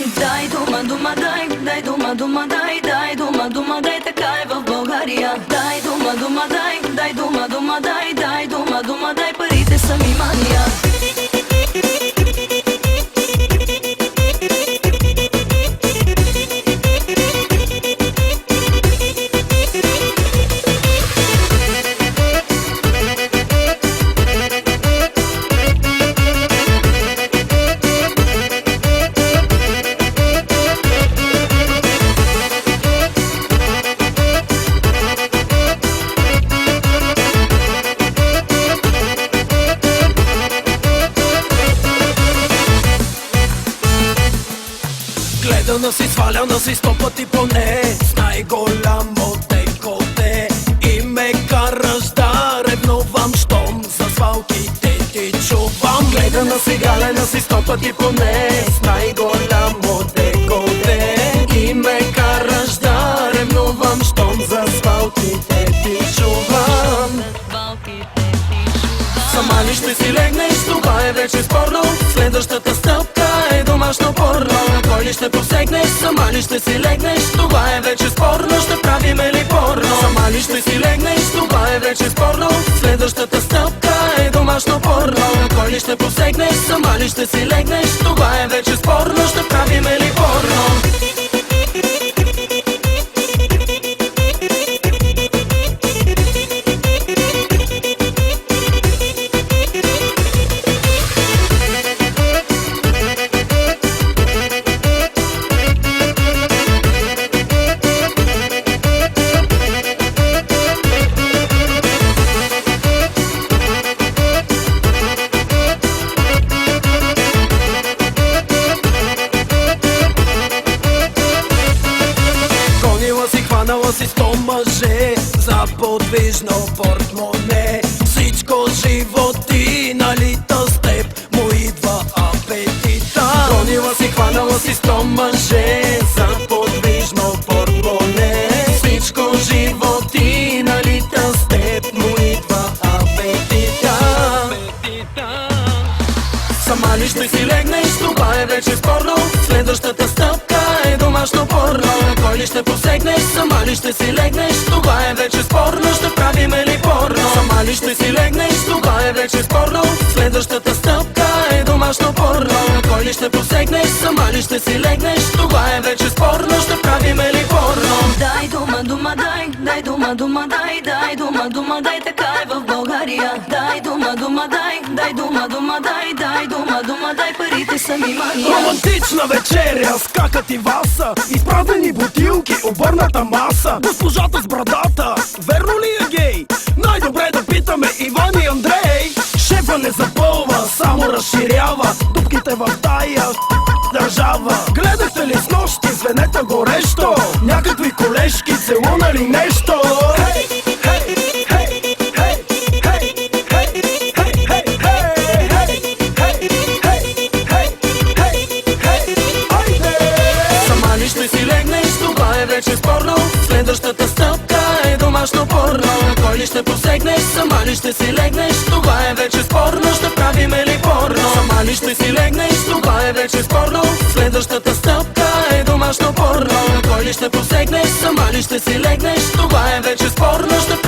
Дай дума, дума, дай дума, дума, дай дума, дума, дай, така е в България. Дай дума, дума, дай дума, дума, дай дума, дума, дай, парите са ми мания. Гледана си, сваляна си 100 пъти поне, с най-голямо деколте и ме караш да ревнувам, щом за свалките ти чувам. Гледана си, галена си 100 пъти поне, с най-голямо деколте и ме караш да ревнувам, щом за свалките ти чувам. Сама ли ще си легнеш, това е вече спорно. Следващата стъпка е домашно порно. Кой ли ще посегнеш, сама ли ще си легнеш, това е вече спорно. Ще правиме ли порно? Сама ли ще си легнеш, това е вече спорно. Следващата стъпка е домашно порно. Кой ли ще посегнеш, сама ли ще си легнеш, това е вече спорно. Ще правиме ли порно? Хванала си 100 мъже за подвижно портмоне. Всичко живо ти налита, с теб му идва апетита. Гонила си, хванала си 100 мъже за подвижно портмоне. Всичко живо ти налита, с теб му идва апетита. Сама ли ще си легнеш, това е вече спорно. Следващата стъпка е домашно порно. Кой ли ще посегнеш, сама ли ще си легнеш, това е вече спорно. Ще правиме ли порно? Сама ли ще си легнеш, това е вече спорно. Следващата стъпка е домашно порно. Кой ли ще посегнеш, сама ли ще си легнеш, това е вече спорно. Ще правиме ли порно? Дай дума, дума, дай дума, дума, дай дума, дума, дай, така е в България. Дай дума, дума, дай дума, дума, дай дума, дума, дай, парите са ми мания. Романтична вечеря, скакат и васа, изпразнени бутилки, обърната маса. Госпожата с брадата, верно ли е гей? Най-добре да питаме Иван и Андрей. Шефа не запълва, само разширява дупките в тая държава. Гледахте ли с нощи звенета горещо? Някакви колежки целунали нещо? Вече спорно. Следващата стъпка е домашно порно. Кой ли ще посегнеш, сама ли ще си легнеш, това е вече спорно. Ще правиме ли порно? Сама ли ще си легнеш, това е вече спорно. Следващата стъпка е домашно порно. Кой ли ще посегнеш, сама ли ще си легнеш, това е вече спорно. Ще